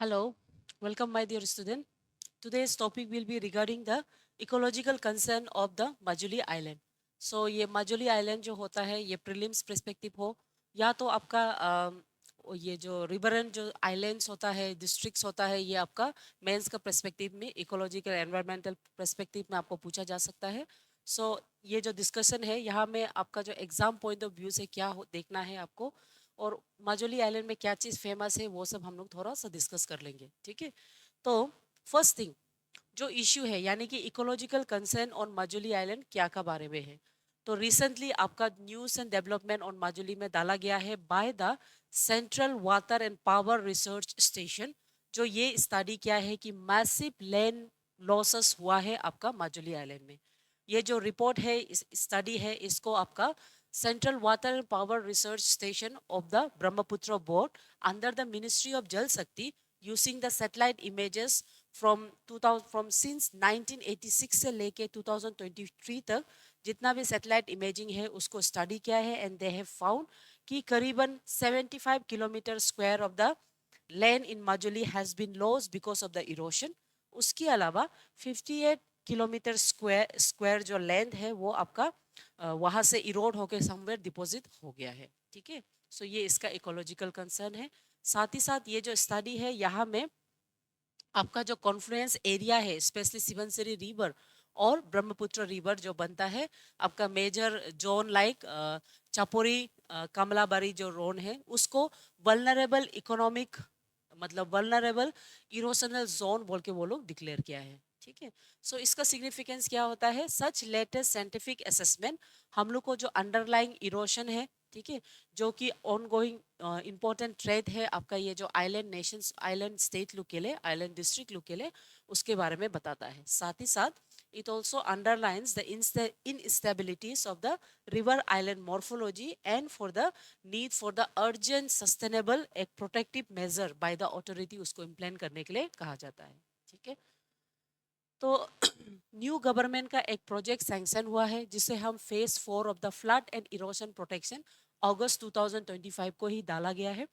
Hello, welcome my dear student. Today's topic will be regarding the ecological concern of the Majuli Island. So ये Majuli Island जो होता है ये prelims perspective हो या तो आपका ये जो रिवरन जो आइलैंड्स होता है डिस्ट्रिक्ट्स होता है ये आपका मेंस का पर्सपेक्टिव में इकोलॉजिकल एनवायरमेंटल पर्सपेक्टिव में आपको पूछा जा सकता है. सो ये जो डिस्कशन है यहाँ में आपका जो एग्जाम पॉइंट ऑफ व्यू से क्या देखना है आपको और माजुली आइलैंड में क्या चीज़ फेमस है वो सब हम लोग थोड़ा सा डिस्कस कर लेंगे. ठीक है. तो फर्स्ट थिंग जो इश्यू है यानी कि ecological concern on Majuli island क्या का बारे में है. तो रिसेंटली आपका news and development on Majuli में डाला गया है by the central water and power research station. जो ये स्टडी क्या है कि मैसिव लैंड लॉसेस हुआ है आपका माजुली आइलैंड में. ये जो रिपोर्ट है इस स्टडी है इसको आपका central water and power research station of the Brahmaputra board under the ministry of जल शक्ति using the satellite images from since 1986 से लेके 2023 तक जितना भी सैटेलाइट इमेजिंग है उसको स्टडी किया है एंड दे हैव फाउंड कि करीबन 75 kilometre square of the land in Majuli has been lost because of the erosion. उसके अलावा 58 किलोमीटर स्क्वायर जो लैंड है वो आपका वहां से इरोड होके समवेयर डिपॉजिट हो गया है. ठीक है. सो ये इसका इकोलॉजिकल कंसर्न है. साथ ही साथ ये जो स्टडी है यहाँ में आपका जो कॉन्फ्लुएंस एरिया है स्पेशली सिवनसिरी रिवर और ब्रह्मपुत्र रिवर जो बनता है आपका major zone like Chapori Kamalabari जो रोन है उसको वल्नरेबल इकोनॉमिक मतलब वल्नरेबल इरोशनल जोन बोल के वो लोग डिक्लेयर किया है. ठीक है. सो इसका सिग्निफिकेंस क्या होता है सच लेटेस्ट साइंटिफिक असेसमेंट हम लोग को जो अंडरलाइंग इरोशन है. ठीक है. जो कि ऑनगोइंग इम्पोर्टेंट थ्रेट है आपका ये जो आइलैंड नेशंस आइलैंड स्टेट लोग के लिए आइलैंड डिस्ट्रिक्ट लोग के लिए उसके बारे में बताता है. साथ ही साथ it also underlines the instabilities of the river island morphology and for the need for the urgent sustainable एक protective measure by the authority उसको implement करने के लिए कहा जाता है. ठीक है. तो न्यू गवर्नमेंट का एक प्रोजेक्ट सैंक्शन हुआ है जिसे हम phase 4 of the flood and erosion protection अगस्त 2025 को ही डाला गया है.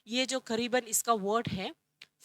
ये जो करीबन इसका वर्ड है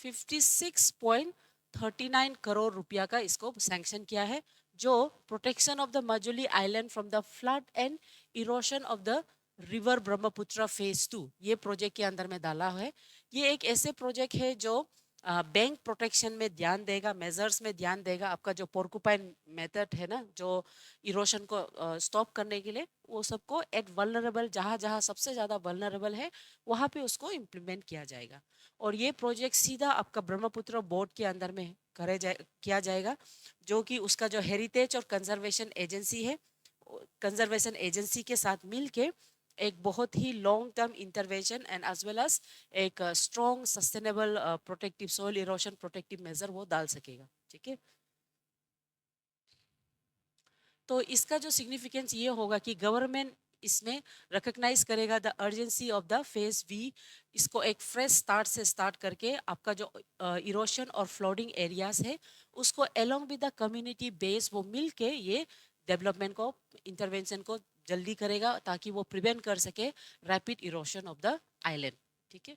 56.39 करोड़ रुपया का इसको सैंक्शन किया है जो protection of the Majuli island from the flood and erosion of the river Brahmaputra phase 2 ये प्रोजेक्ट के अंदर में डाला है. ये एक ऐसे प्रोजेक्ट है जो बैंक प्रोटेक्शन में ध्यान देगा मेजर्स में ध्यान देगा आपका जो पोर्कुपाइन मेथड है ना जो इरोशन को स्टॉप करने के लिए वो सबको एट वल्नरेबल जहाँ जहाँ सबसे ज़्यादा वल्नरेबल है वहाँ पे उसको इम्प्लीमेंट किया जाएगा. और ये प्रोजेक्ट सीधा आपका ब्रह्मपुत्र बोर्ड के अंदर में किया जाएगा जो कि उसका जो हेरिटेज और कंजर्वेशन एजेंसी है कंजर्वेशन एजेंसी के साथ मिल के एक बहुत ही long term intervention and as well as एक strong sustainable protective soil erosion protective measure वो डाल सकेगा. ठीक है. तो इसका जो सिग्निफिकेंस ये होगा कि गवर्नमेंट इसमें रिकग्नाइज करेगा the urgency of the phase we. इसको एक फ्रेश स्टार्ट से स्टार्ट करके आपका जो इरोशन और फ्लडिंग एरियाज है उसको along with the community base वो मिल के ये डेवलपमेंट को इंटरवेंशन को जल्दी करेगा ताकि वो प्रिवेंट कर सके rapid erosion of the island. ठीक है.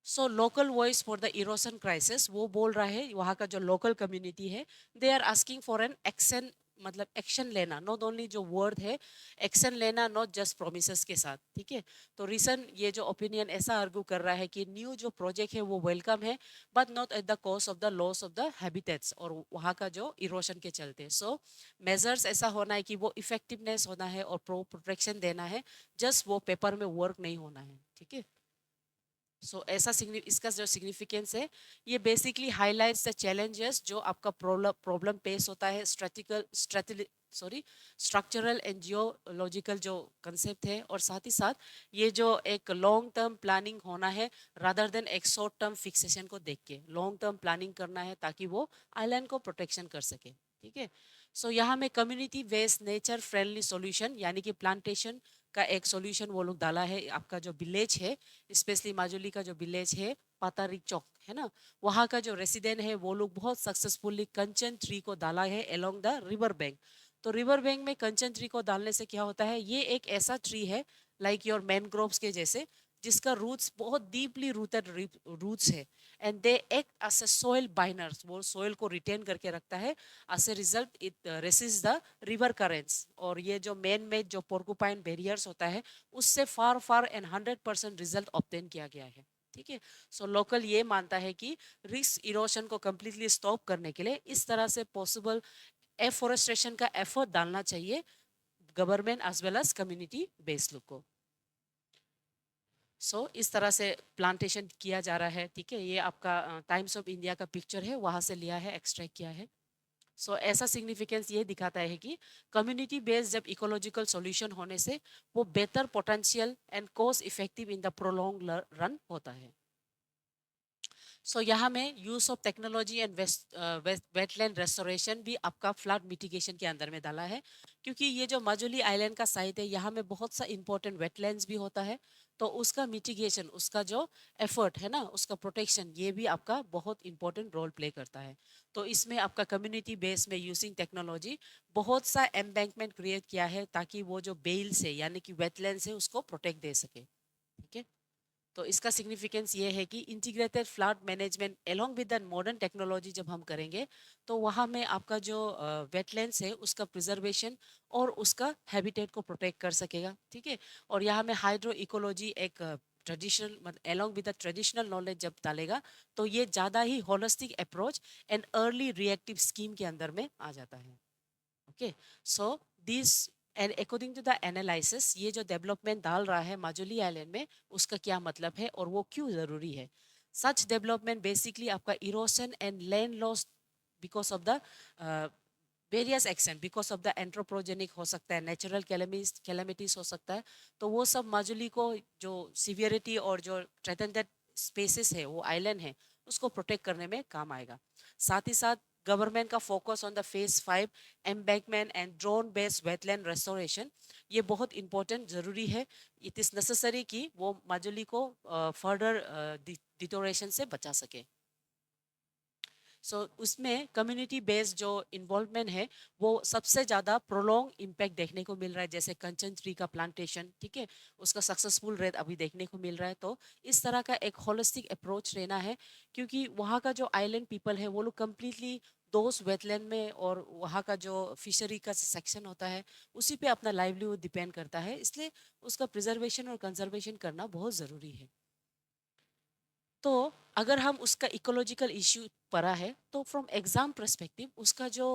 So local voice for the erosion crisis वो बोल रहा है वहाँ का जो लोकल कम्युनिटी है they are asking for an action मतलब एक्शन लेना नॉट ओनली जो वर्ड है एक्शन लेना नॉट जस्ट प्रोमिस के साथ. ठीक है. तो रीसन ये जो ओपिनियन ऐसा आर्गू कर रहा है कि न्यू जो प्रोजेक्ट है वो वेलकम है but not at the cost of the loss of the habitats और वहाँ का जो इरोशन के चलते. सो मेजर्स ऐसा होना है कि वो इफेक्टिवनेस होना है और प्रोटेक्शन देना है जस्ट वो पेपर में वर्क नहीं होना है. ठीक है. सो ऐसा इसका जो सिग्निफिकेंस है ये बेसिकली हाईलाइट्स द चैलेंजेस जो आपका प्रॉब्लम फेस होता है स्ट्रक्चरल एंड जियोलॉजिकल जो कंसेप्ट है और साथ ही साथ ये जो एक लॉन्ग टर्म प्लानिंग होना है रादर देन एक शॉर्ट टर्म फिक्सेशन को देख के लॉन्ग टर्म प्लानिंग करना है ताकि वो आइलैंड को प्रोटेक्शन कर सके. ठीक है. सो यहाँ में community based nature friendly solution यानी कि प्लांटेशन का एक सॉल्यूशन वो लोग डाला है. आपका जो विलेज है स्पेशली माजुली का जो विलेज है पातारी चौक है ना वहाँ का जो रेसिडेंट है वो लोग बहुत सक्सेसफुली कंचन ट्री को डाला है अलोंग द रिवर बैंक. तो रिवर बैंक में कंचन ट्री को डालने से क्या होता है ये एक ऐसा ट्री है लाइक योर मैनग्रोव्स के जैसे जिसका रूट्स बहुत डीपली रूटेड रूट्स है, and they act as a soil binders, वो सॉइल को रिटेन करके रखता है। As a result it resist the river currents, और ये जो मेन मेड जो पोर्कुपाइन बैरियर्स होता है उससे फार फार एंड 100% रिजल्ट ऑब्टेन किया गया है। ठीक है, सो लोकल ये मानता है कि रिस्क इरोशन को कंप्लीटली स्टॉप करने के लिए इस तरह से पॉसिबल एफोरेस्टेशन का एफर्ट डालना चाहिए government as well as community based लोग को। इस तरह से प्लांटेशन किया जा रहा है। ठीक है, ये आपका टाइम्स ऑफ इंडिया का पिक्चर है, वहां से लिया है, एक्सट्रैक्ट किया है। ऐसा सिग्निफिकेंस ये दिखाता है कि कम्युनिटी बेस्ड जब इकोलॉजिकल सॉल्यूशन होने से वो better potential and cost effective in the prolong run होता है। यहाँ में use of technology and wetland restoration भी आपका फ्लड मिटिगेशन के अंदर में डाला है, क्योंकि ये जो माजुली आइलैंड का साइट है यहाँ में बहुत सा इंपॉर्टेंट वेटलैंड्स भी होता है। तो उसका मिटिगेशन, उसका जो एफर्ट है ना, उसका प्रोटेक्शन, ये भी आपका बहुत इंपॉर्टेंट रोल प्ले करता है। तो इसमें आपका कम्युनिटी बेस में यूजिंग टेक्नोलॉजी बहुत सा एम्बैंकमेंट क्रिएट किया है ताकि वो जो बेल से यानी कि वेटलैंड से उसको प्रोटेक्ट दे सके। ठीक है, तो इसका सिग्निफिकेंस ये है कि integrated flood management along with the modern technology जब हम करेंगे तो वहाँ में आपका जो वेटलैंड्स है उसका प्रिजर्वेशन और उसका हैबिटेट को प्रोटेक्ट कर सकेगा। ठीक है, और यहाँ में हाइड्रो इकोलॉजी एक ट्रेडिशनल मतलब along with the traditional knowledge जब डालेगा तो ये ज़्यादा ही holistic approach and early reactive scheme के अंदर में आ जाता है। Okay, so this and according to the analysis, ये जो डेवलपमेंट डाल रहा है माजुली आइलैंड में उसका क्या मतलब है और वो क्यों जरूरी है। सच डेवलपमेंट बेसिकली आपका erosion and land loss because of the various action, because of the anthropogenic हो सकता है, नेचुरल कैलेमिटीज हो सकता है। तो वो सब माजुली को जो सिवियरिटी और जो थ्रेटन्ड स्पेसिस है वो आइलैंड है उसको प्रोटेक्ट करने में काम आएगा। साथ ही साथ गवर्नमेंट का focus on the phase 5 embankment and drone based wetland restoration, ये बहुत इंपॉर्टेंट जरूरी है। इट इज नेसेसरी कि वो माजुली को फर्दर डिटोरेशन से बचा सके। उसमें कम्युनिटी बेस्ड जो इन्वॉल्वमेंट है वो सबसे ज़्यादा प्रोलॉन्ग इम्पैक्ट देखने को मिल रहा है, जैसे कंचन ट्री का प्लांटेशन। ठीक है, उसका सक्सेसफुल रेट अभी देखने को मिल रहा है। तो इस तरह का एक होलिस्टिक अप्रोच रहना है, क्योंकि वहाँ का जो आइलैंड पीपल है वो लोग कम्प्लीटली दोस्त वेटलैंड में और वहाँ का जो फिशरी का सेक्शन होता है उसी पे अपना लाइवलीहुड डिपेंड करता है, इसलिए उसका प्रिजर्वेशन और कंजर्वेशन करना बहुत ज़रूरी है। तो अगर हम उसका इकोलॉजिकल इश्यू पढ़ा है तो फ्रॉम एग्जाम पर्सपेक्टिव उसका जो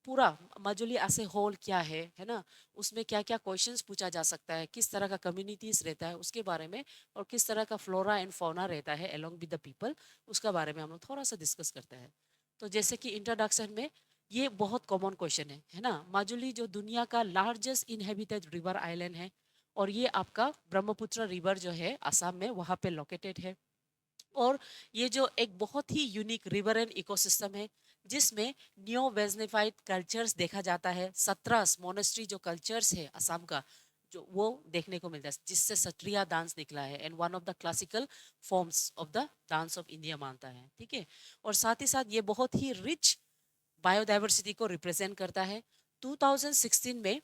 पूरा माजुली एज ए होल क्या है ना, उसमें क्या क्या क्वेश्चंस पूछा जा सकता है, किस तरह का कम्युनिटीज रहता है उसके बारे में, और किस तरह का फ्लोरा एंड फौना रहता है अलोंग विद द पीपल, उसका बारे में हम लोग थोड़ा सा डिस्कस करते हैं। तो जैसे कि इंट्रोडक्शन में ये बहुत कॉमन क्वेश्चन है ना, माजुली जो दुनिया का लार्जेस्ट इनहेबिटेड रिवर आइलैंड है और ये आपका ब्रह्मपुत्र रिवर जो है असम में वहाँ पे लोकेटेड है। और ये जो एक बहुत ही यूनिक रिवर एंड इकोसिस्टम है जिसमें नियो वेजनिफाइड कल्चर्स देखा जाता है। 17 मोनेस्ट्री जो कल्चर्स है असम का जो वो देखने को मिलता है, जिससे सत्रिया डांस निकला है and one of the classical forms of the dance of India मानता है। ठीक है, और साथ ही साथ ये बहुत ही रिच बायोडाइवर्सिटी को रिप्रेजेंट करता है। 2016 में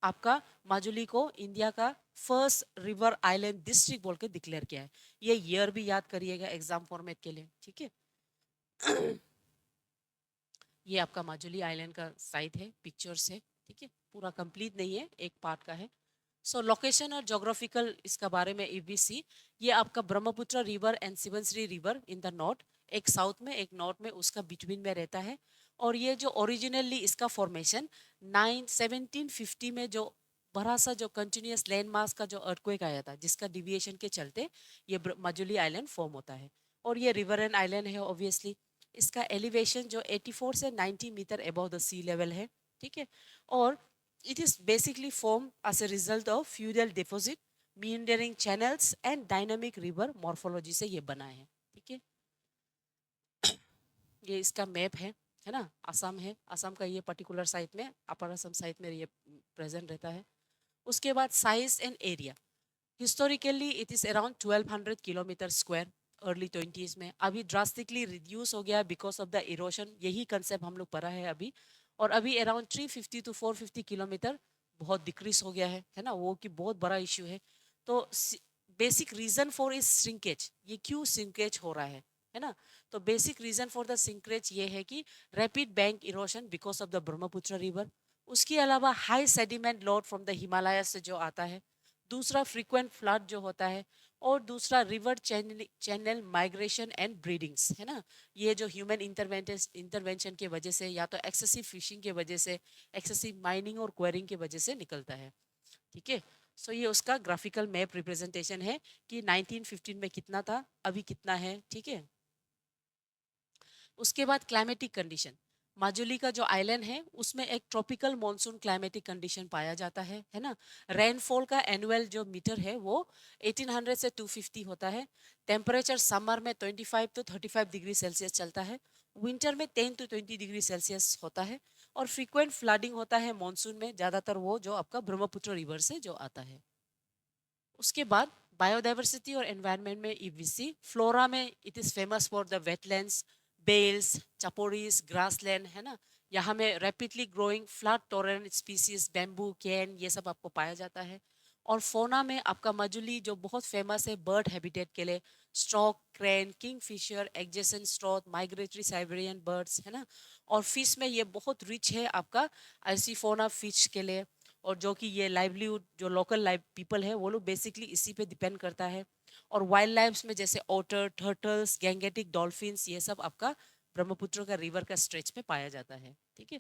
आपका माजुली को इंडिया का फर्स्ट रिवर आइलैंड डिस्ट्रिक्ट बोल के डिक्लेयर किया है। ये ईयर भी याद करिएगा एग्जाम फॉर्मेट के लिए। ठीक है, ये आपका माजुली आइलैंड का साइट है, पिक्चर्स है। ठीक है, पूरा कंप्लीट नहीं है, एक पार्ट का है। लोकेशन और जोग्राफिकल इसका बारे में ईबीसी, ये आपका Brahmaputra river and Subansiri river in the north, एक साउथ में एक नॉर्थ में, उसका बिटवीन में रहता है। और ये जो ओरिजिनली इसका फॉर्मेशन 1750 में जो बड़ा सा जो कंटिन्यूस लैंड मास का जो अर्थक्वेक आया था जिसका डिविएशन के चलते ये माजुली आइलैंड फॉर्म होता है। और ये रिवर एंड आइलैंड है ऑब्वियसली। इसका एलिवेशन जो 84 से 90 metre above the sea level है। ठीक है, और it is basically formed as a result of feudal deposit, meandering channels and dynamic river morphology से ये बना है। ठीक है, ये इसका मैप है ना, असम है, असम का ये पर्टिकुलर साइट में, अपर असम साइट में ये प्रेजेंट रहता है। उसके बाद size and area, historically it is around 1200 kilometre square. Early 20s में अभी ड्रास्टिकली रिड्यूस हो गया बिकॉज ऑफ द इरोशन, यही कंसेप्ट हम लोग पढ़ा है अभी। और अभी अराउंड 350 टू 450 किलोमीटर बहुत डिक्रीज हो गया है ना, वो कि बहुत बड़ा इश्यू है। तो बेसिक रीजन फॉर इस श्रिंकेज, ये क्यों श्रिंकेज हो रहा है ना? तो basic reason for the shrinkage ये है कि rapid bank erosion because of the Brahmaputra river, उसके अलावा high sediment load from the Himalaya से जो आता है, दूसरा फ्रीक्वेंट फ्लड जो होता है, और दूसरा river channel migration and breedings, है ना? ये जो ह्यूमन इंटरवेंशन के वजह से, या तो एक्सेसिव फिशिंग के वजह से, एक्सेसिव माइनिंग और क्वेरिंग के वजह से निकलता है। ठीक है, सो ये उसका ग्राफिकल मैप रिप्रेजेंटेशन है कि 1915 में कितना था, अभी कितना है। ठीक है, उसके बाद क्लाइमेटिक कंडीशन, माजुली का जो आइलैंड है उसमें एक ट्रॉपिकल मॉनसून क्लाइमेटिक कंडीशन पाया जाता है ना? रेनफॉल का एनुअल जो मीटर है वो 1800 से 250 होता है। टेम्परेचर समर में 25 to 35 डिग्री सेल्सियस चलता है, विंटर में 10 to 20 डिग्री सेल्सियस होता है, और फ्रीक्वेंट फ्लडिंग होता है मॉनसून में, ज़्यादातर वो जो आपका ब्रह्मपुत्र रिवर से जो आता है। उसके बाद बायोडाइवर्सिटी और एनवायरनमेंट में ईवीसी फ्लोरा में it is famous for the wetlands, beels, chaporis, grassland, है ना? यहाँ में rapidly growing flood tolerant species, bamboo, cane, ये सब आपको पाया जाता है। और फोना में आपका मजुली जो बहुत फेमस है बर्ड हैबिटेट के लिए, stork, crane, kingfisher, adjacent sloth, migratory Siberian birds, है ना? और फिश में ये बहुत रिच है आपका आइसिफोना फिश के लिए, और जो कि ये लाइवलीहुड जो लोकल लाइव पीपल है वो लोग बेसिकली इसी पे डिपेंड करता है। और वाइल्ड लाइफ में जैसे ओटर, टर्टल्स, गैंगेटिक डॉल्फिन्स, ये सब आपका ब्रह्मपुत्र का रिवर का स्ट्रेच पे पाया जाता है। ठीक है,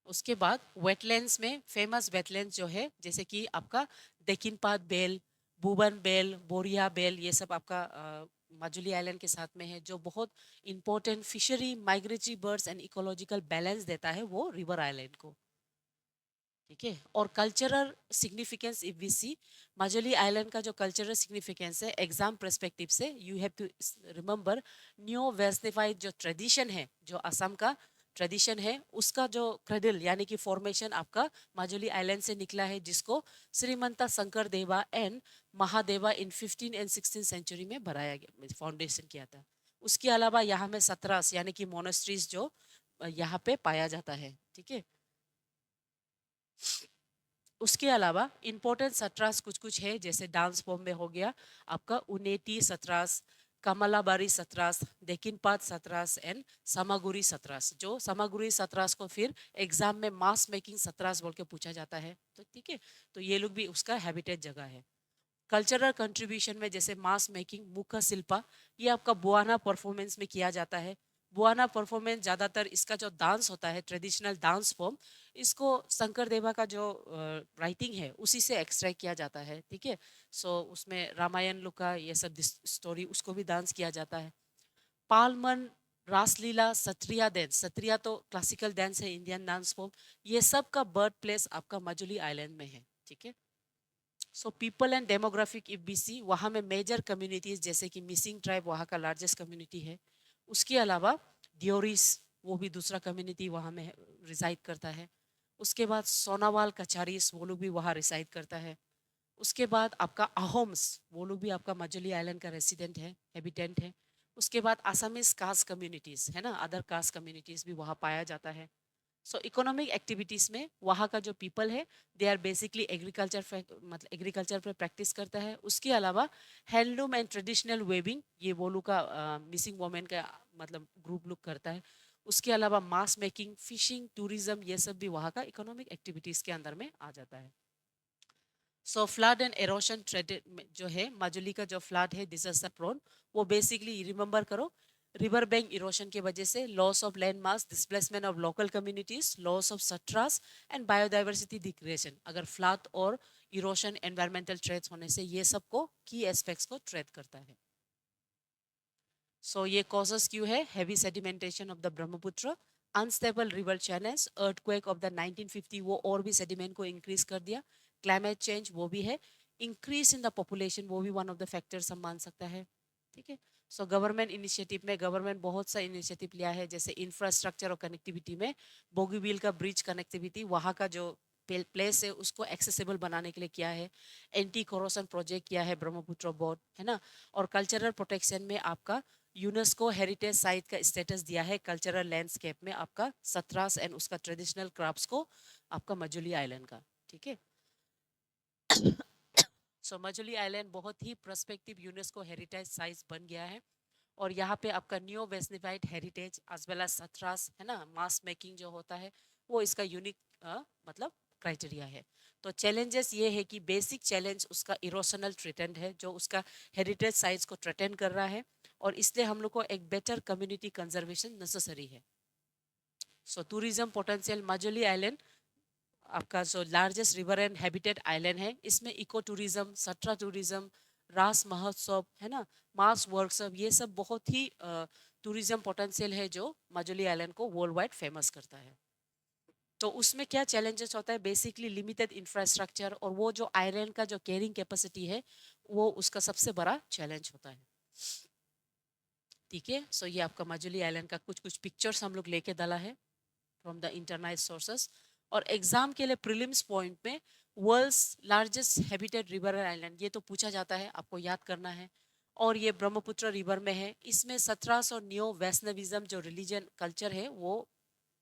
उसके बाद वेटलैंड्स में फेमस वेटलैंड्स जो है जैसे कि आपका देकिनपाद बेल, बुबन बेल, बोरिया बेल, ये सब आपका माजुली आइलैंड के साथ में है, जो बहुत important fishery, migratory birds and ecological balance देता है वो रिवर आइलैंड को। ठीक है, और cultural significance if we see, Majuli island का जो कल्चरल सिग्निफिकेंस है एग्जाम पर्सपेक्टिव से, you have to remember new Vaishnavite जो ट्रेडिशन है, जो असम का ट्रेडिशन है, उसका जो क्रेडल यानी कि फॉर्मेशन आपका माजुली आइलैंड से निकला है, जिसको Srimanta Sankar Deva and Mahadeva in 15 and 16 century में बनाया गया, फाउंडेशन किया था। उसके अलावा यहाँ में सतरास यानी कि मोनेस्ट्रीज जो यहाँ पे पाया जाता है। ठीक है, उसके अलावा इम्पोर्टेंट सत्रास कुछ कुछ है, जैसे डांस फॉर्म में हो गया आपका उनेटी सत्रास, कमलाबारी सत्रास, देकिनपात सत्रास एंड समागुरी सत्रास। जो समागुरी सत्रास को फिर एग्जाम में मास मेकिंग सत्रास बोल के पूछा जाता है। तो ठीक है, तो ये लोग भी उसका हैबिटेट जगह है। कल्चरल कंट्रीब्यूशन में जैसे मास मेकिंग, मुखा शिल्पा, ये आपका बुआना परफॉर्मेंस में किया जाता है। बुआना परफॉर्मेंस ज़्यादातर इसका जो डांस होता है, ट्रेडिशनल डांस फॉर्म, इसको शंकर देवा का जो राइटिंग है उसी से एक्सट्रैक्ट किया जाता है। ठीक है, सो उसमें रामायण लोग का ये सब स्टोरी उसको भी डांस किया जाता है। पालमन, रासलीला, सत्रिया डांस, सत्रिया तो क्लासिकल डांस है, इंडियन डांस फॉर्म, ये सब का बर्थ प्लेस आपका मजुली आइलैंड में है। ठीक है, so people and demographic if we see, वहाँ में मेजर कम्युनिटीज जैसे कि मिसिंग ट्राइब वहाँ का लार्जेस्ट कम्युनिटी है। उसके अलावा डियोरिस, वो भी दूसरा कम्युनिटी वहाँ में रिसाइड करता है। उसके बाद सोनावाल कचारीस, वो लोग भी वहाँ रिसाइड करता है। उसके बाद आपका अहोम्स, वो लोग भी आपका मजुली आइलैंड का रेसिडेंट है, हैबिटेंट है। उसके बाद आसामीज कास्ट कम्युनिटीज, है ना, अदर कास्ट कम्युनिटीज भी वहाँ पाया जाता है। सो इकोनॉमिक एक्टिविटीज में वहाँ का जो पीपल है दे आर बेसिकली एग्रीकल्चर, मतलब एग्रीकल्चर पर प्रैक्टिस करता है। उसके अलावा हैंडलूम एंड ट्रेडिशनल वेविंग, ये वो लोग का मिसिंग वोमेन का मतलब ग्रुप लोग करता है। उसके अलावा मास मेकिंग, फिशिंग, टूरिज्म, ये सब भी वहाँ का इकोनॉमिक एक्टिविटीज के अंदर में आ जाता है। सो फ्लड एंड एरोशन जो है माजुली का जो फ्लड है डिजास्टर प्रोन, वो बेसिकली रिमेंबर करो, रिवर बैंक इरोशन की वजह से, loss of land mass, displacement of local communities, loss of satras and biodiversity degradation. अगर फ्लड और इरोशन एनवायरमेंटल थ्रेट्स होने से ये सबको की एस्पेक्ट्स को थ्रेट करता है। सो ये कॉजेस क्यों है, heavy sedimentation of the Brahmaputra, unstable river channels, earthquake of the 1950 वो और भी सेडिमेंट को इंक्रीज कर दिया, क्लाइमेट चेंज वो भी है, इंक्रीज इन द पॉपुलेशन वो भी वन ऑफ द फैक्टर्स हम मान सकता है। ठीक है, सो गवर्नमेंट इनिशिएटिव में गवर्नमेंट बहुत सा इनिशिएटिव लिया है, जैसे इंफ्रास्ट्रक्चर और कनेक्टिविटी में बोगीबील का ब्रिज कनेक्टिविटी, वहाँ का जो प्लेस है उसको एक्सेसिबल बनाने के लिए किया है। एंटी कोरोसन प्रोजेक्ट किया है ब्रह्मपुत्र बोर्ड, है ना? और कल्चरल प्रोटेक्शन में आपका यूनेस्को हेरिटेज साइट का स्टेटस दिया है कल्चरल लैंडस्केप में आपका सतरास एंड उसका ट्रेडिशनल क्राफ्ट्स को, आपका मजुली आइलैंड का। ठीक है, सो मजुली आइलैंड बहुत ही प्रोस्पेक्टिव यूनेस्को हेरिटेज साइट बन गया है। और यहाँ पे आपका new Vaishnavite heritage as well as satras है ना, मास मेकिंग जो होता है वो इसका यूनिक मतलब क्राइटेरिया है। तो चैलेंजेस ये है कि बेसिक चैलेंज उसका इरोशनल ट्रीटेंड है जो उसका हेरिटेज साइट्स को ट्रीटेंड कर रहा है, और इसलिए हम लोग को एक बेटर कम्युनिटी कंजर्वेशन नेसेसरी है। सो टूरिज्म पोटेंशियल मजुली आइलैंड आपका जो largest river and habitat island है, इसमें इको टूरिज्म, सट्रा टूरिज्म, रास महोत्सव है ना, मास वर्कशॉप, ये सब बहुत ही टूरिज्म पोटेंशियल है जो मजुली आइलैंड को वर्ल्ड वाइड फेमस करता है। तो उसमें क्या चैलेंजेस होता है, बेसिकली लिमिटेड इंफ्रास्ट्रक्चर, और वो जो आइलैंड का जो कैरिंग कैपेसिटी है वो उसका सबसे बड़ा चैलेंज होता है। ठीक है, सो ये आपका मजुली आइलैंड का कुछ कुछ पिक्चर्स हम लोग लेके डाला है फ्रॉम द इंटरनेट सोर्सेस। और एग्जाम के लिए प्रीलिम्स पॉइंट में world's largest habitat river island ये तो पूछा जाता है, आपको याद करना है। और ये ब्रह्मपुत्र रिवर में है। इसमें 1700 न्यो वैष्णविज्म जो रिलीजन कल्चर है वो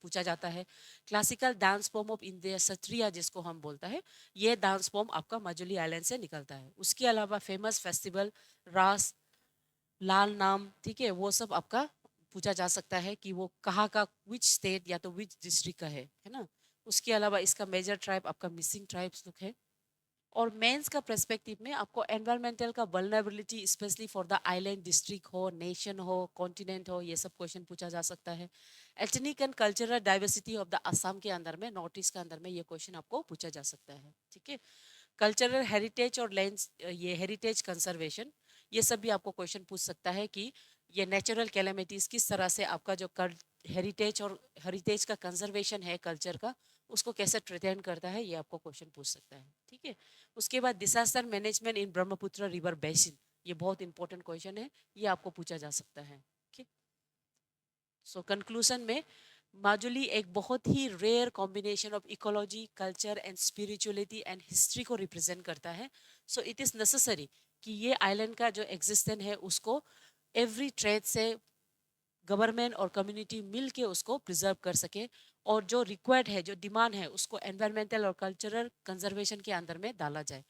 पूछा जाता है। Classical dance form of India Sattriya जिसको हम बोलता है, ये डांस फॉर्म आपका मजुली आइलैंड से निकलता है। उसके अलावा फेमस फेस्टिवल रास, लाल नाम, ठीक है, वो सब आपका पूछा जा सकता है कि वो कहाँ का, विच स्टेट या तो विच डिस्ट्रिक्ट का है ना। उसके अलावा इसका मेजर ट्राइब आपका मिसिंग ट्राइब्स लोग है। और मेंस का पर्सपेक्टिव में आपको एनवायरमेंटल का vulnerability specially for the island district हो, नेशन हो, कॉन्टिनेंट हो, ये सब क्वेश्चन पूछा जा सकता है। Ethnic and cultural diversity of the Assam के अंदर में, नॉर्थ ईस्ट के अंदर में, ये क्वेश्चन आपको पूछा जा सकता है। ठीक है, कल्चरल हेरिटेज और लैंड, ये हेरिटेज कंजर्वेशन, ये सब भी आपको क्वेश्चन पूछ सकता है कि ये नेचुरल कैलेमिटीज किस तरह से आपका जो हेरिटेज और हेरिटेज का कंजर्वेशन है कल्चर का, उसको कैसे ट्रीटेंड करता है, ये आपको क्वेश्चन पूछ सकता है। ठीक है, उसके बाद डिजास्टर मैनेजमेंट इन ब्रह्मपुत्र रिवर बेसिन, ये बहुत इंपॉर्टेंट क्वेश्चन है, ये आपको पूछा जा सकता है। ठीक, सो कंक्लूजन में माजुली एक बहुत ही rare combination of ecology, culture and spirituality and history को रिप्रेजेंट करता है। सो इट इज़ नेसेसरी कि ये आइलैंड का जो एग्जिस्टेंस है उसको एवरी ट्रेड से गवर्नमेंट और कम्युनिटी मिल के उसको प्रिजर्व कर सके, और जो रिक्वायर्ड है, जो डिमांड है, उसको एनवायरमेंटल और कल्चरल कंजर्वेशन के अंदर में डाला जाए।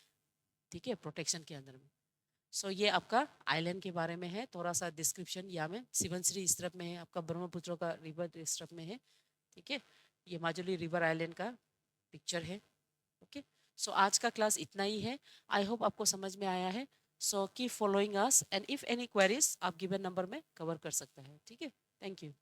ठीक है, प्रोटेक्शन के अंदर में। सो ये आपका आइलैंड के बारे में है, थोड़ा सा डिस्क्रिप्शन यहाँ में। सिवनश्री इस तरफ में है, आपका ब्रह्मपुत्र का रिवर इस तरफ में है। ठीक है, ये माजुली रिवर आइलैंड का पिक्चर है। ओके, सो आज का क्लास इतना ही है। आई होप आपको समझ में आया है। So keep following us and if any queries आप गिवन नंबर में कवर कर सकते हैं। ठीक है, थैंक यू।